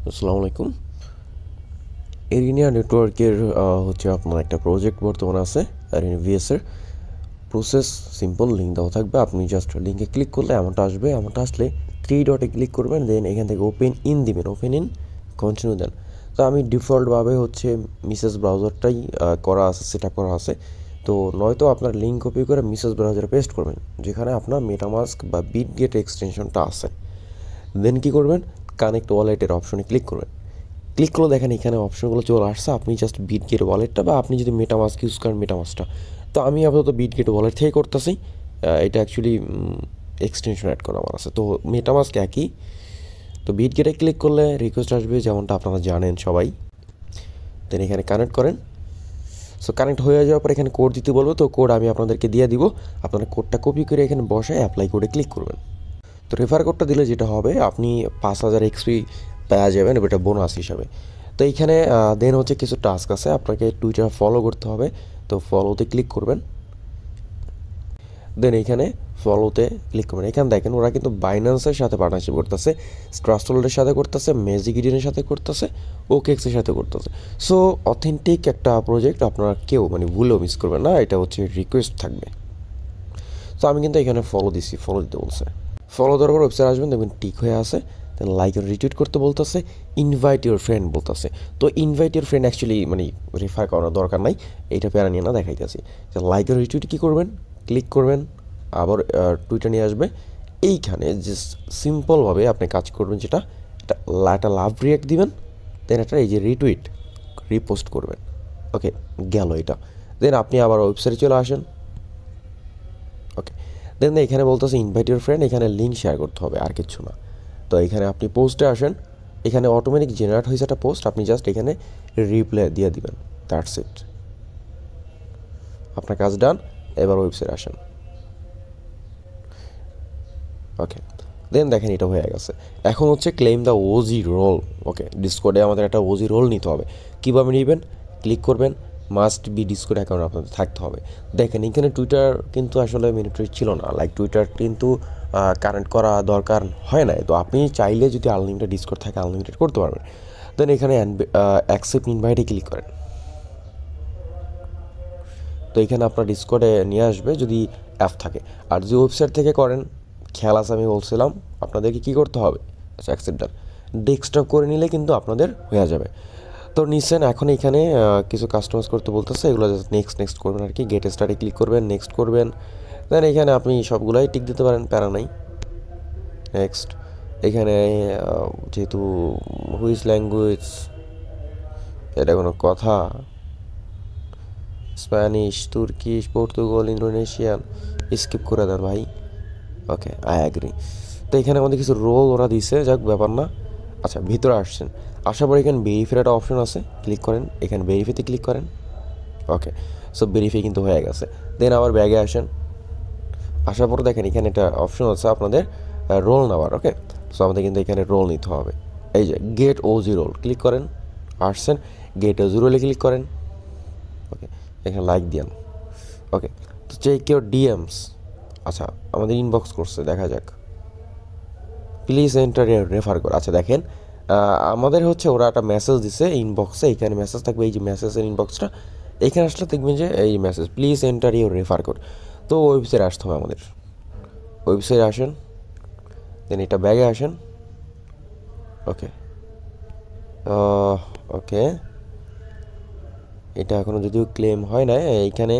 আসসালামু আলাইকুম। এরিনিয়া নেটওয়ার্কের হচ্ছে আপনার একটা প্রজেক্ট বর্তমানে আছে এরিনিয়া ভিএসের। প্রসেস সিম্পল, লিঙ্ক দেওয়া থাকবে। আপনি জাস্ট লিঙ্কে ক্লিক করলে এমনটা আসবে। এমনটা আসলে থ্রি ডটে ক্লিক করবেন, দেন এখান থেকে ওপেন ইন দিবেন, ওপেন ইন কন্টিনিউ দেন। তো আমি ডিফল্টভাবে হচ্ছে মিসেস ব্রাউজারটাই করা আছে, সেট আপ করা আছে। তো নয়তো আপনার লিঙ্ক কপি করে মিসেস ব্রাউজারে পেস্ট করবেন, যেখানে আপনার মেটামাস্ক বা বিটগেট এক্সটেনশনটা আছে। দেন কী করবেন, কানেক্ট ওয়ালেটের অপশনে ক্লিক করবেন। ক্লিক করলে দেখেন এখানে অপশনগুলো চলে আসছে। আপনি জাস্ট বিটগেট ওয়ালেটটা বা আপনি যদি মেটামাস্ক ইউজ করেন মেটামাস্কটা, তো আমি আপাতত বিটগেট ওয়ালেট থেকে করতেছি। এটা অ্যাকচুয়ালি এক্সটেনশন অ্যাড করা আমার আছে, তো মেটামাস্ক একই। তো বিটগেটে ক্লিক করলে রিকোয়েস্ট আসবে, যেমনটা আপনারা জানেন সবাই। দেন এখানে কানেক্ট করেন। সো কানেক্ট হয়ে যাওয়ার পর এখানে কোড দিতে বলবো, তো কোড আমি আপনাদেরকে দিয়ে দিব। আপনারা কোডটা কপি করে এখানে বসায় অ্যাপ্লাই করে ক্লিক করবেন। তো রেফার কোডটা দিলে যেটা হবে, আপনি 5000 এক্সপি পাওয়া যাবেন, এটা বোনাস হিসাবে। তো এইখানে দেন হচ্ছে কিছু টাস্ক আছে, আপনাকে টুইটার ফলো করতে হবে। তো ফলোতে ক্লিক করবেন, দেন এইখানে ফলোতে ক্লিক করবেন। এখানে দেখেন ওরা কিন্তু বাইন্যান্সের সাথে পার্টনারশিপ করতেছে, ট্রাস্টওয়ালেটের সাথে করতেছে, ম্যাজিক ইডেনের সাথে করতেছে, ওকেএক্সের সাথে করতেছে। সো অথেন্টিক একটা প্রজেক্ট, আপনারা কেউ ভুলেও মিস করবেন না, এটা হচ্ছে রিকোয়েস্ট থাকবে। তো আমি কিন্তু এখানে ফলো দিছি, ফলো দিতে বলছে। ফলো দেওয়ার পর ওয়েবসাইট আসবেন, দেখবেন টিক হয়ে আছে। দেন লাইক আর রিটুইট করতে বলতেছে, ইনভাইট ইউর ফ্রেন্ড বলতেছে। তো invite your friend actually refer করার দরকার নাই, এইটা প্যারা নিয়ে না দেখাইতেছি। লাইক আর রিটুইট কী করবেন, ক্লিক করবেন, আবার টুইটার নিয়ে আসবে। এইখানে জাস্ট সিম্পলভাবে আপনি কাজ করবেন, যেটা একটা লাভ রিয়াক্ট দিবেন, দেন একটা এই যে রিটুইট রিপোস্ট করবেন। ওকে, গেল এটা। দেন আপনি আবার ওয়েবসাইটে চলে আসেন। ওকে, দেন এখানে বলতেছে ইনভাইট ইউর ফ্রেন্ড, এখানে লিঙ্ক শেয়ার করতে হবে, আর কিছু না। তো এখানে আপনি পোস্টে আসেন, এখানে অটোমেটিক জেনারেট হয়েছে একটা পোস্ট, আপনি জাস্ট এখানে রিপ্লাই দিয়ে দিবেন, দ্যাটস ইট। আপনার কাজ ডান। এবার ওয়েবসাইটে আসেন। ওকে, দেন দেখেন এটা হয়ে গেছে। এখন হচ্ছে ক্লেম দ্য ওজি রোল। ওকে, ডিসকর্ডে আমাদের একটা ওজি রোল নিতে হবে। কীভাবে নেবেন, ক্লিক করবেন, মাস্ট বি ডিসকর্ড অ্যাকাউন্ট আপনাদের থাকতে হবে। দেখেন এখানে টুইটার কিন্তু আসলে মিলিটারি ছিল না, লাইক টুইটার কিন্তু কানেক্ট করা দরকার হয় না। তো আপনি চাইলে যদি আনলিমিটেড ডিসকর্ড থাকে আনলিমিটেড করতে পারবেন। দেন এখানে অ্যাকসেপ্ট ইনভাইটে ক্লিক করেন। তো এখানে আপনার ডিসকর্ডে নিয়ে আসবে যদি অ্যাপ থাকে। আর যদি ওয়েবসাইট থেকে করেন, খেয়াল আছে আমি বলছিলাম আপনাদেরকে কী করতে হবে। আচ্ছা, অ্যাকসেপ্ট ডান, ডেস্কটপ করে নিলে কিন্তু আপনাদের হয়ে যাবে। তো নিচ্ছেন, এখন এখানে কিছু কাস্টমাইজ করতে বলতেছে, এগুলো জাস্ট নেক্সট নেক্সট করবেন আর কি। গেট স্টার্টে ক্লিক করবেন, নেক্সট করবেন। দেন এখানে আপনি সবগুলাই টিক দিতে পারেন, প্যারা নাই। নেক্সট, এখানে যেহেতু হুইচ ল্যাঙ্গুয়েজ, এটা কোনো কথা, Spanish, Turkish, Portugal, Indonesian, skip করে দেন ভাই। ওকে, আই অ্যাগ্রি। তো এখানে আমাদের কিছু রোল ওরা দিছে, যাক ব্যাপার না। আচ্ছা, ভিতরে আসছেন, আসার পর এখানে ভেরিফাইয়ের একটা অপশন আছে, ক্লিক করেন, এখানে ভেরিফাইতে ক্লিক করেন। ওকে, সো ভেরিফাই কিন্তু হয়ে গেছে। দেন আবার ব্যাগে আসেন, আসার পর দেখেন এখানে একটা অপশন আছে আপনাদের রোল নেওয়ার। ওকে, সো আমাদের কিন্তু এখানে রোল নিতে হবে। এই যে গেট ওজি রোল, ক্লিক করেন, আসছেন, গেট ওজি রোলে ক্লিক করেন। ওকে, এখানে লাইক দিন। ওকে, তো চেক ইউর ডিএমস। আচ্ছা, আমাদের ইনবক্স করছে, দেখা যাক। প্লিজ এন্টার রেফার কর। আচ্ছা দেখেন, আমাদের হচ্ছে ওরা একটা মেসেজ দিছে ইনবক্সে, এইখানে মেসেজ থাকবে, এই যে মেসেজের ইনবক্সটা, এইখানে আসলে দেখবেন যে এই message, please enter your refer code. তো ওয়েবসাইটে আসতে হবে আমাদের, ওয়েবসাইটে আসেন, দেন এটা ব্যাগে আসেন। ওকে, ওকে, এটা এখনও যদিও ক্লেম হয় না, এইখানে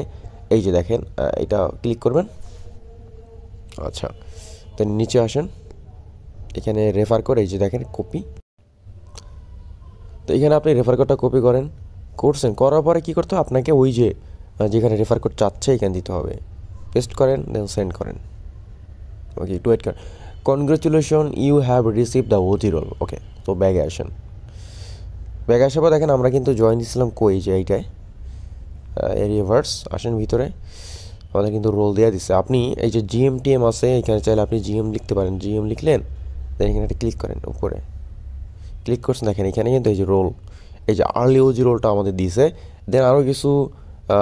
এই যে দেখেন এটা ক্লিক করবেন। আচ্ছা, দেন নিচে আসেন, এখানে রেফার করে এই যে দেখেন কপি। তো এখানে আপনি রেফার কোডটা কপি করেন, করছেন, করার পরে কী করতে হবে, আপনাকে ওই যে যেখানে রেফার কোড চাচ্ছে এখানে দিতে হবে, পেস্ট করেন, দেন সেন্ড করেন। ওকে, একটু ওয়েট করেন। Congratulation, you have receive the OG role. Okay, তো ব্যাগে আসেন, ব্যাগে আসার পর দেখেন আমরা কিন্তু জয়েন দিয়েছিলাম কই, যে এইটায় এরিভার্স। আসেন ভিতরে, আমাদের কিন্তু রোল দেওয়া দিচ্ছে। আপনি এই যে জিএমটিএম আছে, এখানে চাইলে আপনি জিএম লিখতে পারেন, জিএম লিখলেন, দেন এখানে একটা ক্লিক করেন, উপরে ক্লিক করছেন, দেখেন এখানে কিন্তু এই যে রোল, এই যে আর্লি ওজি রোলটা আমাদের দিয়েছে। দেন আরও কিছু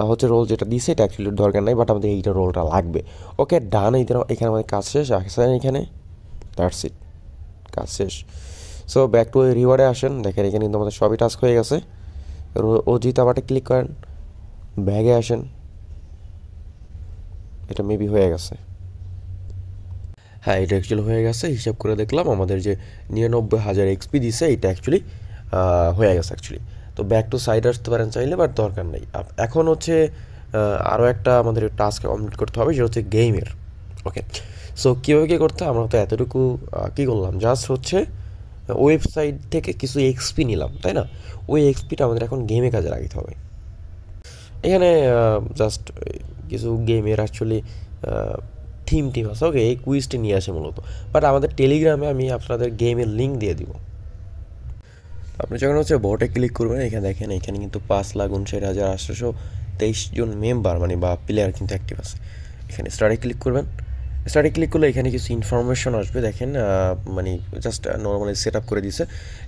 হচ্ছে রোল যেটা দিয়েছে, এটা অ্যাকচুয়ালি দরকার নাই, বাট আমাদের এইটা রোলটা লাগবে। ওকে, ডান। এখানে আমাদের কাজ শেষ, আসেন এখানে, দ্যাটস ইট, কাজ শেষ। সো ব্যাক টু রিওয়ার্ডে আসেন, দেখেন এখানে কিন্তু আমাদের সবই টাস্ক হয়ে গেছে। অজিত আবারটা ক্লিক করেন, ব্যাগে আসেন, এটা মেবি হয়ে গেছে। হ্যাঁ, এটা অ্যাকচুয়ালি হয়ে গেছে। হিসাব করে দেখলাম আমাদের যে 99,000 এক্সপি দিছে এটা অ্যাকচুয়ালি হয়ে গেছে অ্যাকচুয়ালি। তো ব্যাক টু সাইড আসতে পারেন চাইলে, বাট দরকার নেই। এখন হচ্ছে আরও একটা আমাদের টাস্ক কমপ্লিট করতে হবে, যেটা হচ্ছে গেমের। ওকে, সো কীভাবে কী করতে হয়, আমরা তো এতটুকু কী করলাম, জাস্ট হচ্ছে ওয়েবসাইট থেকে কিছু এক্সপি নিলাম, তাই না? ওই এক্সপিটা আমাদের এখন গেমে কাজে লাগাতে হবে। এখানে জাস্ট কিছু গেমের অ্যাকচুয়ালি টিম আছে। ওকে, এই কুইজটি নিয়ে আসে মূলত, বাট আমাদের টেলিগ্রামে আমি আপনাদের গেমের লিঙ্ক দিয়ে দিব। আপনি যখন হচ্ছে বটে ক্লিক করবেন, এখানে দেখেন এখানে কিন্তু 5,59,823 জন মেম্বার মানে বা প্লেয়ার কিন্তু অ্যাক্টিভ আছে। এখানে স্টার্টে ক্লিক করবেন। স্টার্টে ক্লিক করলে এখানে কিছু ইনফরমেশন আসবে, দেখেন মানে জাস্ট নর্মালি সেট আপ করে দিছে।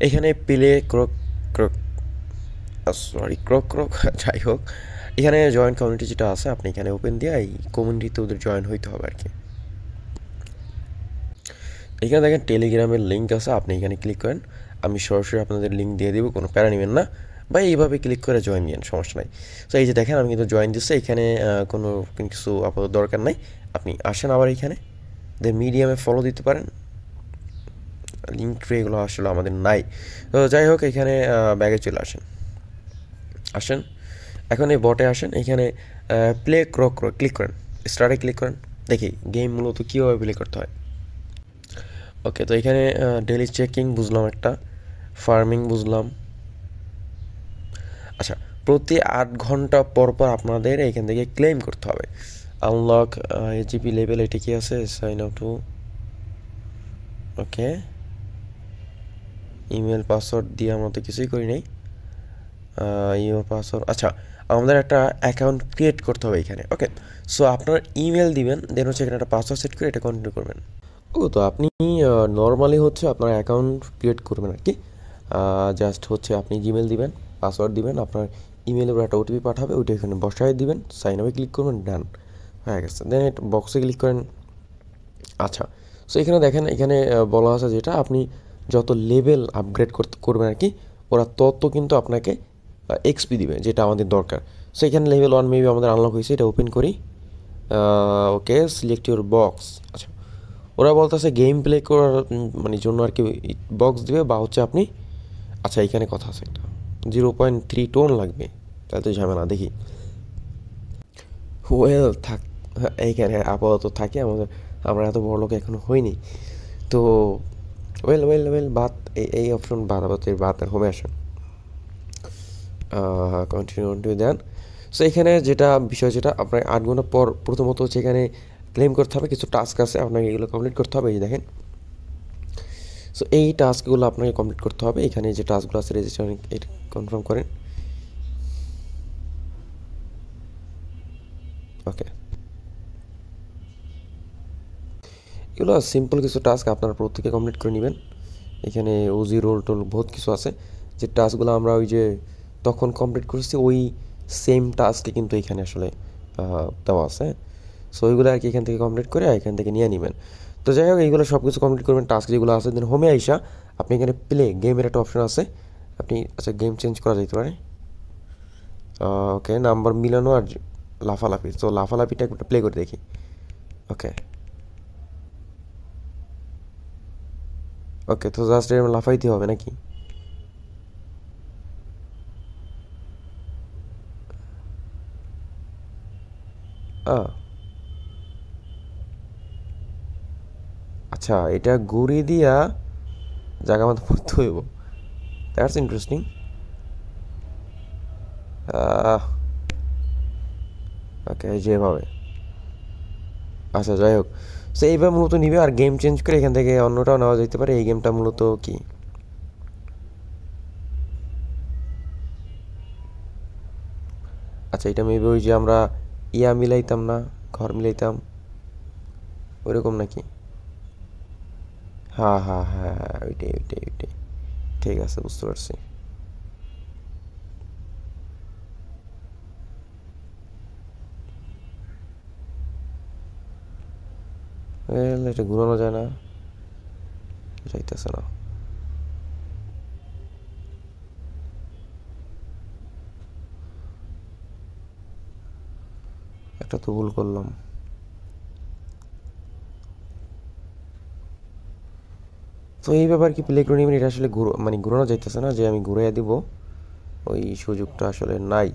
এখানে play croak croak croak croak যাই হোক, এখানে জয়েন্ট কমিউনিটি যেটা আছে, আপনি এখানে ওপেন দিয়ে এই কমিউনিটিতে ওদের জয়েন হইতে হবে আর কি। এখানে দেখেন টেলিগ্রামের লিঙ্ক আছে, আপনি এখানে ক্লিক করেন। আমি সরাসরি আপনাদের লিঙ্ক দিয়ে দেবো, কোনো প্যারা নেবেন না, বা এইভাবে ক্লিক করে জয়েন নিন, সমস্যা নাই। তো এই যে দেখেন আমি কিন্তু জয়েন দিচ্ছি, এখানে কোনো কিছু আপাতত দরকার নাই। আপনি আসেন আবার এইখানে, মিডিয়ামে ফলো দিতে পারেন। লিঙ্ক ট্রি এগুলো আসলে আমাদের নাই। তো যাই হোক, এখানে ব্যাগে চলে আসেন। এখন এই বটে আসেন, এখানে প্লে ক্রক ক্লিক করেন, স্টার্টে ক্লিক করেন। দেখি গেম মূলত কীভাবে প্লে করতে হয়। ওকে, তো এখানে ডেইলি চেকিং বুঝলাম, একটা ফার্মিং বুঝলাম। আচ্ছা, প্রতি 8 ঘন্টা পর পর আপনাদের এখান থেকে ক্লেম করতে হবে। আনলক এজিপি লেভেল, এটা কি আছে, sign up to, okay, email password দিয়ে আমরা তো কিছুই করি নাই। ইমেল পাসওয়ার্ড, আচ্ছা আমাদের একটা অ্যাকাউন্ট ক্রিয়েট করতে হবে এখানে। ওকে, সো আপনার ইমেল দিবেন, দেন হচ্ছে এখানে একটা পাসওয়ার্ড সেট করে এটা কন্টিনিউ করবেন। তো আপনি নর্মালি হচ্ছে আপনার অ্যাকাউন্ট ক্রিয়েট করবেন আর কি। জাস্ট হচ্ছে আপনি জিমেল দিবেন, পাসওয়ার্ড দিবেন, আপনার ইমেলের উপর একটা ওটিপি পাঠাবে, ওইটা এখানে বসায় দিবেন, সাইন আপে ক্লিক করবেন, ডান হয়ে গেছে। দেন বক্সে ক্লিক করেন। আচ্ছা, সো এখানে দেখেন, এখানে বলা আছে যেটা আপনি যত লেভেল আপগ্রেড করবেন আর কি, ওরা তত কিন্তু আপনাকে এক্সপি দিবে, যেটা আমাদের দরকার। সো এখানে লেভেল 1 মেবি আমাদের আনলক হয়েছে, এটা ওপেন করি। ওকে, সিলেক্ট ইউর বক্স। আচ্ছা, ওরা বলতেছে গেম প্লে করার মানে জন্য আর কি বক্স দিবে, বা হচ্ছে আপনি, আচ্ছা এখানে কথা আছে একটা 0.3 টোন লাগবে, তাহলে তো ঝামেলা। দেখি, ওয়েল থাক, এইখানে আপাতত থাকে আমাদের, আমরা এত বড় লোক এখনো হইনি। তো ওয়েল বাদ, এই অপশন বাদ, আপাতত বাদ, হোমে আসেন, কন্টিনিউ দেন। সো এখানে যেটা বিষয়, যেটা আপনার 8 ঘন্টা পর প্রথমত হচ্ছে এখানে ক্লেম করতে হবে, কিছু টাস্ক আছে আপনাকে এগুলো কমপ্লিট করতে হবে। এই দেখেন, সো এই টাস্কগুলো আপনাকে কমপ্লিট করতে হবে। এখানে যে টাস্কগুলো আছে রেজিস্ট্রেশন, এটা কনফার্ম করেন। ওকে, এগুলো সিম্পল কিছু টাস্ক, আপনারা প্রত্যেকে কমপ্লিট করে নেবেন। এখানে ওজি রোল টোল বহুত কিছু আছে, যে টাস্কগুলো আমরা ওই যে তখন কমপ্লিট করছি, ওই সেম টাস্কে কিন্তু এখানে আসলে দেওয়া আছে। সো ওইগুলো আর কি এখান থেকে কমপ্লিট করে এখান থেকে নিয়ে নেবেন। তো যাই হোক, এইগুলো সব কিছু কমপ্লিট করবেন, টাস্ক যেগুলো আছে। দেন হোমে আইসা আপনি এখানে প্লে গেমের একটা অপশন আছে, আপনি, আচ্ছা গেম চেঞ্জ করা যেতে পারে। ওকে, নাম্বার মিলানো আর লাফালাফি, তো লাফালাফিটা একটা প্লে করে দেখি। ওকে ওকে, তো জাস্ট এরকম লাফাইতে হবে নাকি? আচ্ছা, এটা ঘুরি দিয়া জায়গা মতো পড়তে হইব, দ্যাটস ইন্টারেস্টিং। ওকে, যেভাবে, আচ্ছা যাই হোক, সো এইভাবে মূলত নিবে, আর গেম চেঞ্জ করে এখান থেকে অন্যটাও নেওয়া যেতে পারে। এই গেমটা মূলত কি, আচ্ছা এটা মেবি ওই যে আমরা মিলাইতাম না, ঘর মিলাইতাম, ওইরকম নাকি? হ্যাঁ, ওইটাই, ঠিক আছে, বুঝতে পারছি। এটা ঘুরানো যায় না, যাইতেছে না। একটা তো ভুল করলাম। তো এই ব্যাপার কি প্লে করে নেবেন, এটা আসলে মানে ঘুরানো যাইতেছে না, যে আমি ঘুরাইয়া দিব ওই সুযোগটা আসলে নাই।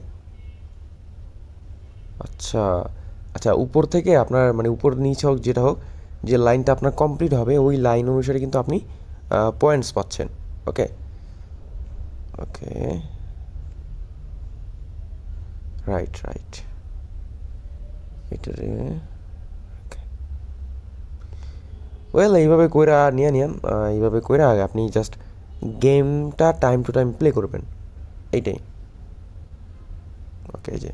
আচ্ছা আচ্ছা, উপর থেকে আপনার মানে উপর নিচ হোক যেটা হোক, যে লাইনটা আপনার কমপ্লিট হবে ওই লাইন অনুসারে কিন্তু আপনি পয়েন্টস পাচ্ছেন। ওকে ওকে, রাইট রাইট, এটারে ওয়েল এইভাবে কইরা নিয়ে নিন, এইভাবে কইরা আপনি জাস্ট গেমটা টাইম টু টাইম প্লে করবেন, এইটাই। ওকে, যে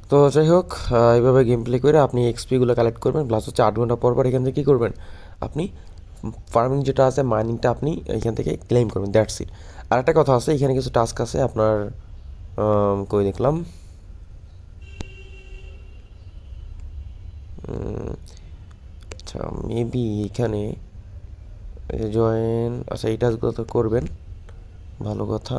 তো যাই হোক, এইভাবে গেম প্লে করে আপনি এক্সপিগুলো কালেক্ট করবেন, প্লাস হচ্ছে 8 ঘন্টা পর পর এখান থেকে কী করবেন, আপনি ফার্মিং যেটা আছে মাইনিংটা আপনি এখান থেকে ক্লেম করবেন, দ্যাটস ইট। আর একটা কথা আছে, এখানে কিছু টাস্ক আছে আপনার, কই দেখলাম, আচ্ছা মেবি এখানে জয়েন, আচ্ছা এই টাস্কগুলো তো করবেন, ভালো কথা।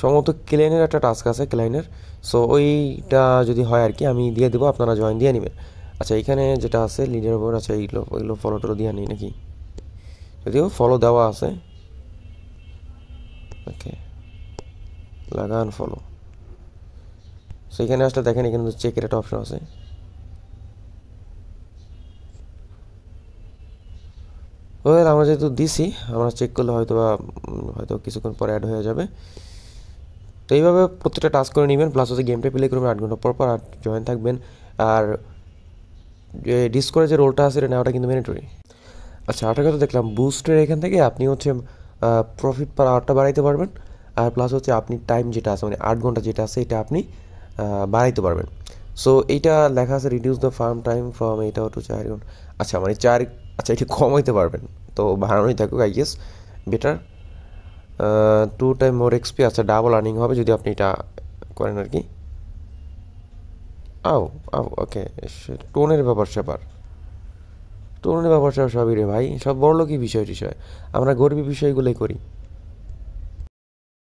সম্ভবত ক্লাইনের একটা টাস্ক আছে, ক্লাইনের, সো ওইটা যদি হয় আর কি আমি দিয়ে দেবো, আপনারা জয়েন দিয়ে নেবেন। আচ্ছা এখানে যেটা আছে লিডার বোর্ড, আচ্ছা ওইগুলো ফলো টলো দেওয়া নেই নাকি, যদিও ফলো দেওয়া আছে। ওকে, লাগান ফলো। সো এখানে আসলে দেখেন এখানে চেকের একটা অপশন আছে, ওয়েল আমরা যেহেতু দিছি আমরা চেক করলে হয়তো কিছুক্ষণ পরে অ্যাড হয়ে যাবে। তো এইভাবে প্রত্যেকটা টাস্ক করে নেবেন, প্লাস হচ্ছে গেমটা প্লে করবেন 8 ঘন্টা পর পর, আর জয়েন থাকবেন। আর যে ডিসকর্ডে যে রোলটা আছে এটা নেওয়াটা কিন্তু ম্যান্ডেটরি। আচ্ছা আরেকটা কথা দেখলাম, বুস্টের এখান থেকে আপনি হচ্ছে প্রফিট পার আওয়ারটা বাড়াইতে পারবেন, আর প্লাস হচ্ছে আপনি টাইম যেটা আছে মানে 8 ঘন্টা যেটা আছে এটা আপনি বাড়াইতে পারবেন। সো এইটা লেখা আছে reduce the farm time from 8 hour to 4 ঘন্টা। আচ্ছা মানে আচ্ছা এটা কমাইতে পারবেন, তো বাড়ানোই থাকুক I guess better. 2 time more XP, আচ্ছা ডাবল আর্নিং হবে যদি আপনি এটা করেন আর কি। আও আও ওকে, টোনের ব্যাপার স্যাপার, টোনের ব্যাপার স্যাপার সবই রে ভাই, সব বড় লোকই বিষয় টিষয়, আমরা গরিবী বিষয়গুলোই করি।